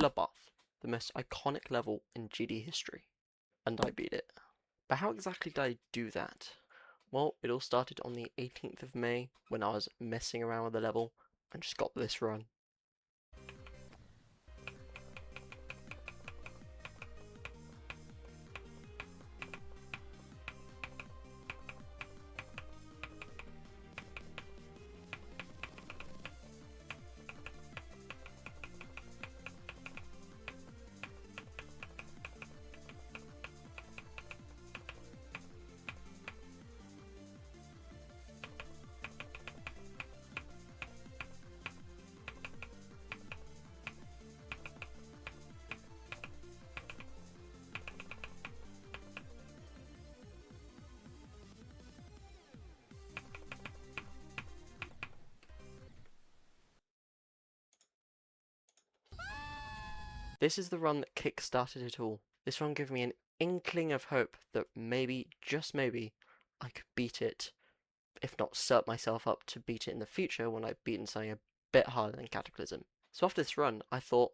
Bloodbath, the most iconic level in GD history, and I beat it. But how exactly did I do that? Well, it all started on the 18th of May when I was messing around with the level and just got this run. This is the run that kick-started it all. This run gave me an inkling of hope that maybe, just maybe, I could beat it, if not set myself up to beat it in the future when I've beaten something a bit harder than Cataclysm. So after this run, I thought,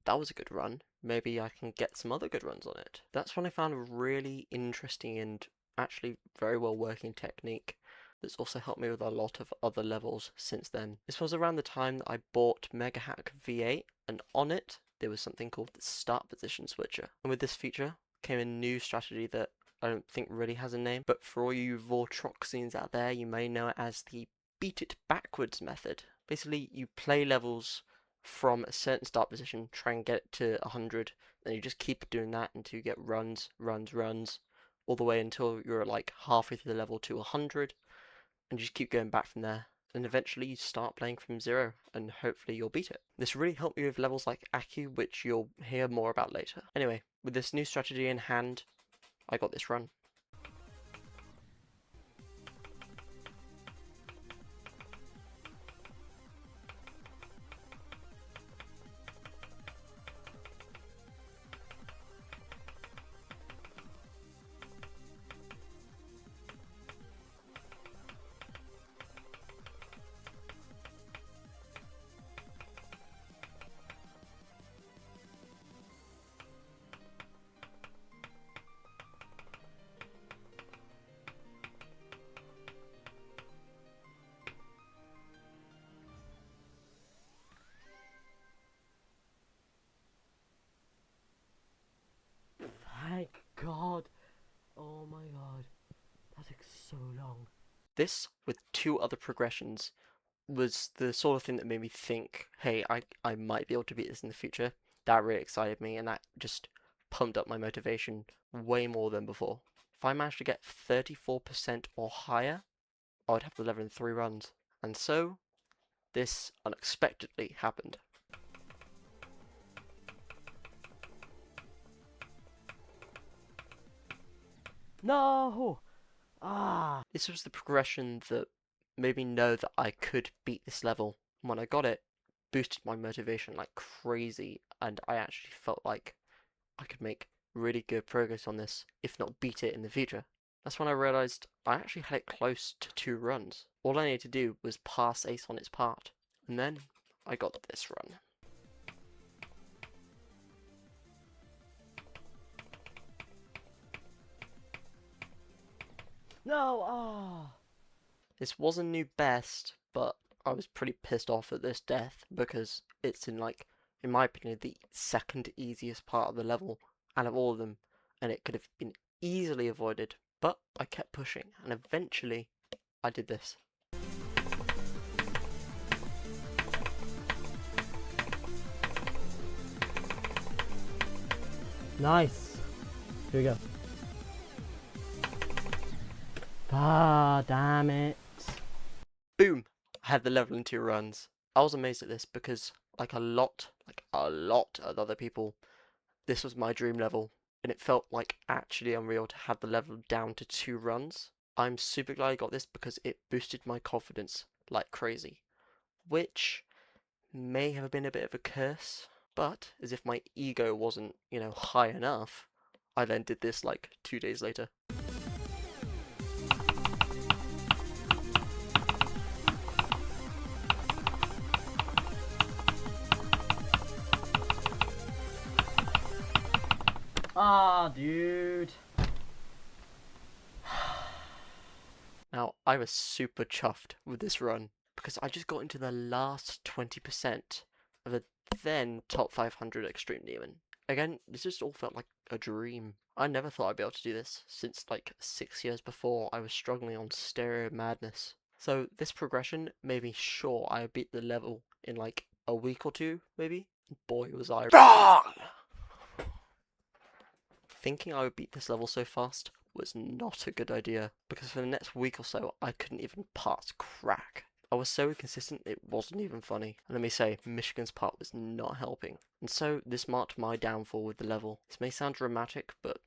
that was a good run, maybe I can get some other good runs on it. That's when I found a really interesting and actually very well working technique that's also helped me with a lot of other levels since then. This was around the time that I bought Mega Hack V8, and on it there was something called the Start Position Switcher. And with this feature came a new strategy that I don't think really has a name, but for all you Vortroxians out there, you may know it as the Beat It Backwards method. Basically, you play levels from a certain start position, try and get it to 100, and you just keep doing that until you get runs, all the way until you're like halfway through the level to 100, and you just keep going back from there. And eventually you start playing from 0, and hopefully you'll beat it. This really helped me with levels like Aku, which you'll hear more about later. Anyway, with this new strategy in hand, I got this run. Thank God. Oh my God. That took so long. This, with 2 other progressions, was the sort of thing that made me think, hey, I might be able to beat this in the future. That really excited me, and that just pumped up my motivation way more than before. If I managed to get 34% or higher, I would have the level in 3 runs. And so, this unexpectedly happened. No! Ah! This was the progression that made me know that I could beat this level. When I got it, boosted my motivation like crazy, and I actually felt like I could make really good progress on this, if not beat it in the future. That's when I realised I actually had it close to 2 runs. All I needed to do was pass Ace on its part, and then I got this run. No! Ah! This was a new best, but I was pretty pissed off at this death because it's in like, in my opinion, the second easiest part of the level out of all of them, and it could have been easily avoided, but I kept pushing, and eventually I did this. Nice. Here we go. Ah, damn it. Boom! I had the level in 2 runs. I was amazed at this because, like a lot of other people, this was my dream level, and it felt like actually unreal to have the level down to 2 runs. I'm super glad I got this because it boosted my confidence like crazy, which may have been a bit of a curse, but as if my ego wasn't, high enough, I then did this like 2 days later. Ah, dude. Now, I was super chuffed with this run because I just got into the last 20% of the then top 500 Extreme Demon. Again, this just all felt like a dream. I never thought I'd be able to do this since like 6 years before I was struggling on stereo madness. So this progression made me sure I beat the level in like a week or two, maybe. Boy, was I wrong! Thinking I would beat this level so fast was not a good idea, because for the next week or so I couldn't even pass crack. I was so inconsistent it wasn't even funny. And let me say, Michigan's part was not helping. And so this marked my downfall with the level. This may sound dramatic, but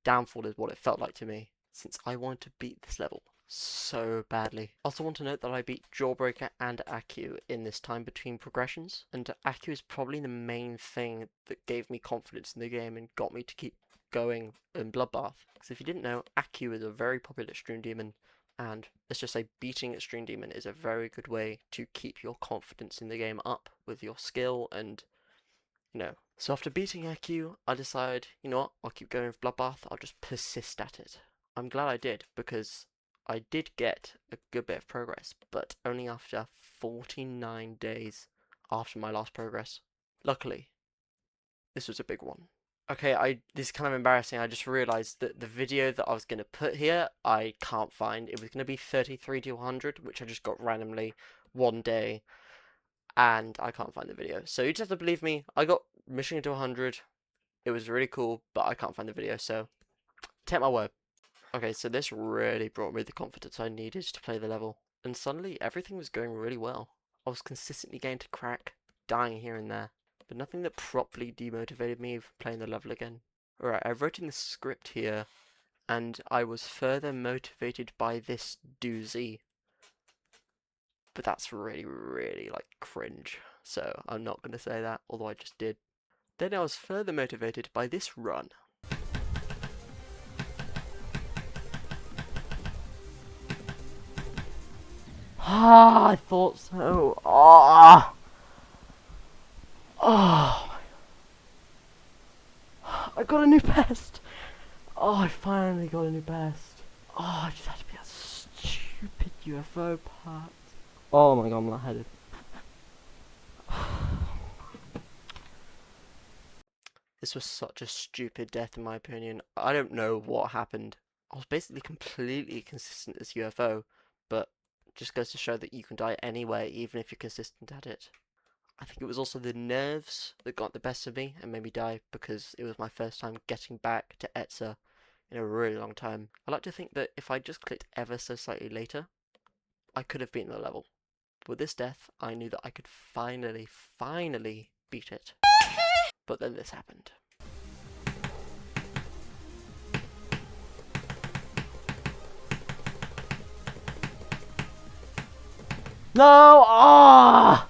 downfall is what it felt like to me, since I wanted to beat this level so badly. I also want to note that I beat Jawbreaker and Aku in this time between progressions, and Aku is probably the main thing that gave me confidence in the game and got me to keep going in Bloodbath. Because if you didn't know, Aku is a very popular Extreme Demon, and let's just say beating Extreme Demon is a very good way to keep your confidence in the game up with your skill and So after beating Aku, I decided, you know what, I'll keep going with Bloodbath, I'll just persist at it. I'm glad I did, because I did get a good bit of progress, but only after 49 days after my last progress. Luckily, this was a big one. Okay, this is kind of embarrassing. I just realized that the video that I was going to put here, I can't find. It was going to be 33 to 100, which I just got randomly one day, and I can't find the video. So you just have to believe me, I got Michigan to 100. It was really cool, but I can't find the video, so take my word. Okay, so this really brought me the confidence I needed to play the level, and suddenly everything was going really well. I was consistently getting to crack, dying here and there, but nothing that properly demotivated me from playing the level again. Alright, I wrote in the script here, and I was further motivated by this doozy. But that's really, really, like, cringe, so I'm not going to say that, although I just did. Then I was further motivated by this run. Ah, I thought so. Ah. Oh. I got a new best. Oh, I finally got a new best. Oh, I just had to be that stupid UFO part. Oh my god, I'm lightheaded. This was such a stupid death in my opinion. I don't know what happened. I was basically completely consistent as UFO, but it just goes to show that you can die anyway, even if you're consistent at it. I think it was also the nerves that got the best of me and made me die, because it was my first time getting back to Etza in a really long time. I like to think that if I just clicked ever so slightly later, I could have beaten the level. With this death, I knew that I could finally beat it. But then this happened. No! Ah!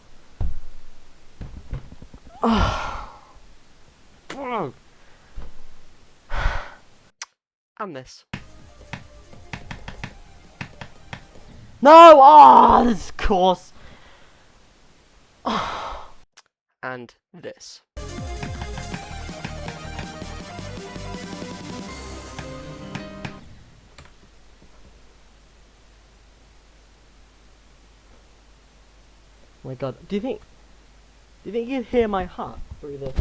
And this. No! Ah! This course. And this. Oh my god. Do you think you can hear my heart through the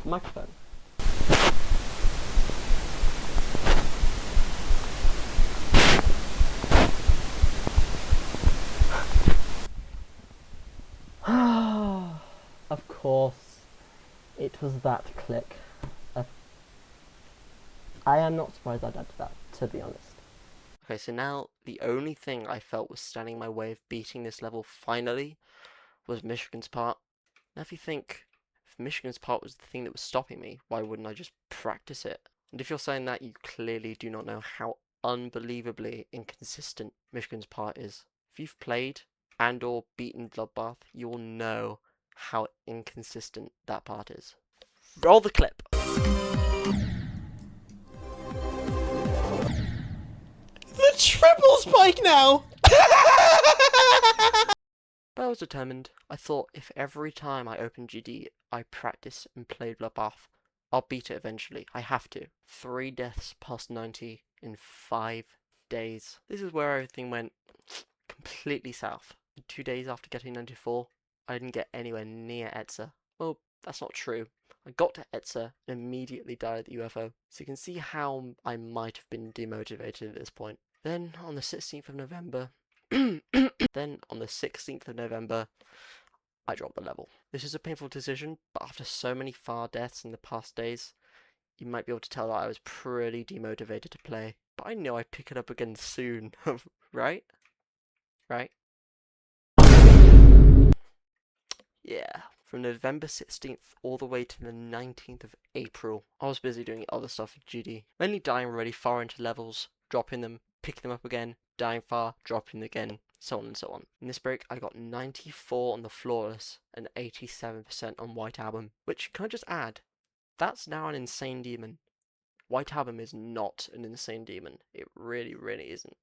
microphone? Of course, it was that click. I am not surprised I did that, to be honest. Okay, so now the only thing I felt was standing in my way of beating this level finally was Michigan's part. Now if you think, if Michigan's part was the thing that was stopping me, why wouldn't I just practice it? And if you're saying that, you clearly do not know how unbelievably inconsistent Michigan's part is. If you've played and or beaten Bloodbath, you will know how inconsistent that part is. Roll the clip! The triple spike now! But I was determined. I thought if every time I opened GD I practiced and played Bloodbath, I'll beat it eventually. I have to. 3 deaths past 90 in 5 days. This is where everything went completely south. 2 days after getting 94, I didn't get anywhere near Etzer. Well, that's not true. I got to Etzer and immediately died at the UFO. So you can see how I might have been demotivated at this point. Then on the 16th of November, I dropped the level. This is a painful decision, but after so many far deaths in the past days, you might be able to tell that I was pretty demotivated to play. But I know I'd pick it up again soon, right? Right? Yeah. From November 16th all the way to the 19th of April, I was busy doing other stuff with GD. Mainly dying really far into levels, dropping them, picking them up again, dying far, dropping them again, so on and so on. In this break, I got 94 on the Flawless and 87% on White Album, which, can I just add, that's now an insane demon. White Album is not an insane demon. It really, really isn't.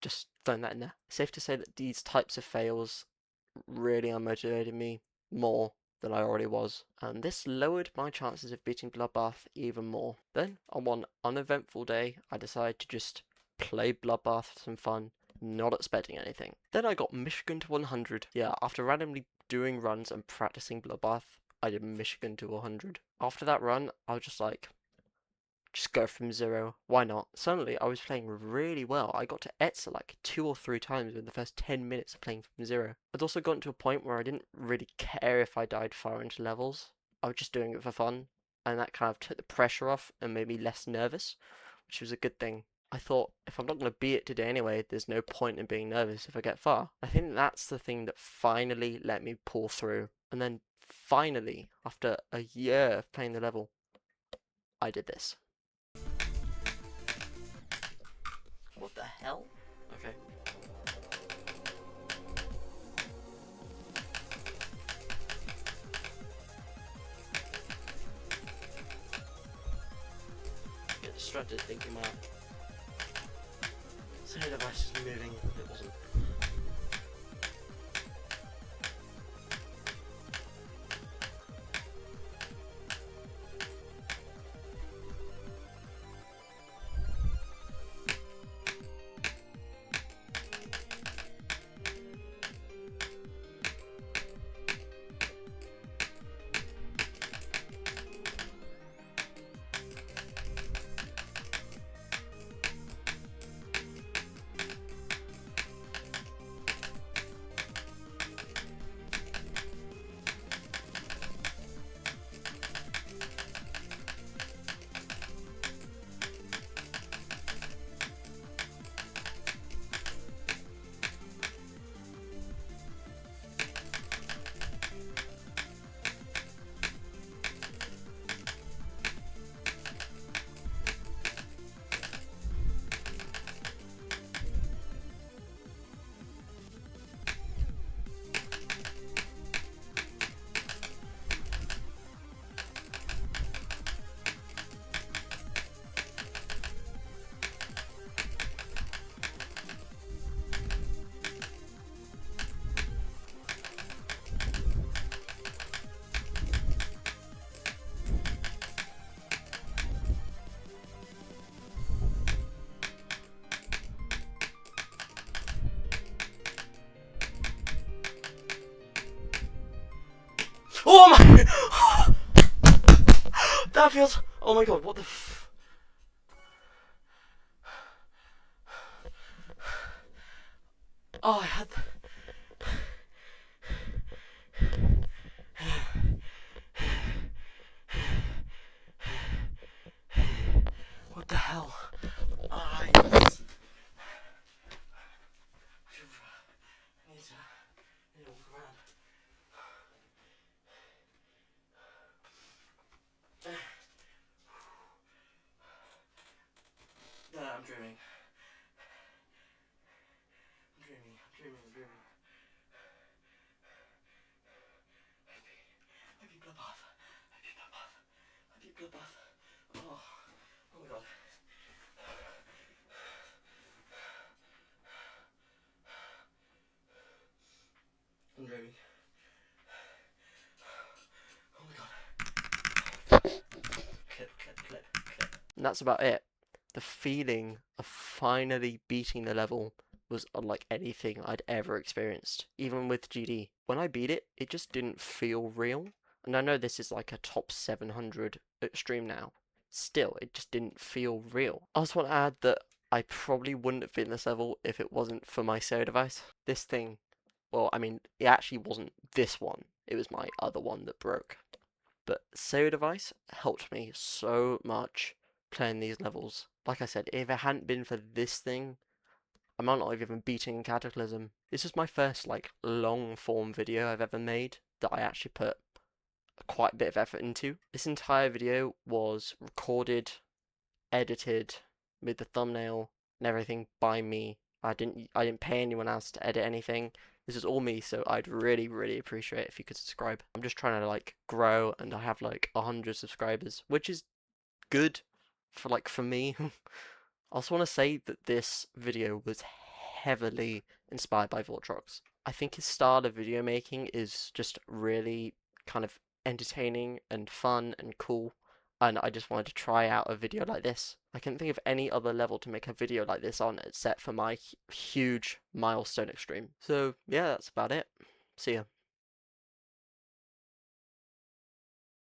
Just throwing that in there. Safe to say that these types of fails really unmotivated me more than I already was, and this lowered my chances of beating Bloodbath even more. Then, on one uneventful day, I decided to just play Bloodbath for some fun, not expecting anything. Then I got Michigan to 100. Yeah, after randomly doing runs and practicing Bloodbath, I did Michigan to 100. After that run, I was just like, just go from 0. Why not? Suddenly, I was playing really well. I got to Etzer like 2 or 3 times in the first 10 minutes of playing from 0. I'd also gotten to a point where I didn't really care if I died far into levels. I was just doing it for fun, and that kind of took the pressure off and made me less nervous, which was a good thing. I thought, if I'm not going to beat it today anyway, there's no point in being nervous if I get far. I think that's the thing that finally let me pull through. And then finally, after a year of playing the level, I did this. What the hell? Okay. Get distracted thinking my Sony device is moving. It wasn't. Oh my! That feels. Oh my god! What the? Oh, I had. What the hell? Oh, I need to walk around. No, I'm dreaming. I'm dreaming. I beat Bloodbath. I beat Bloodbath. Oh my god. I'm dreaming. Oh my god. And that's about it. The feeling of finally beating the level was unlike anything I'd ever experienced, even with GD. When I beat it, it just didn't feel real. And I know this is like a top 700 stream now. Still, it just didn't feel real. I also want to add that I probably wouldn't have been this level if it wasn't for my SEO device. This thing, well, I mean, it actually wasn't this one. It was my other one that broke. But SEO device helped me so much playing these levels. Like I said, if it hadn't been for this thing, I might not have even beaten Cataclysm. This is my first like long form video I've ever made that I actually put quite a bit of effort into. This entire video was recorded, edited, with the thumbnail and everything by me. I didn't pay anyone else to edit anything. This is all me, so I'd really, really appreciate it if you could subscribe. I'm just trying to like grow, and I have like 100 subscribers, which is good for me. I also want to say that this video was heavily inspired by Vortrox. I think his style of video making is just really kind of entertaining and fun and cool, and I just wanted to try out a video like this. I can't think of any other level to make a video like this on except for my huge milestone extreme. So yeah, that's about it. See ya.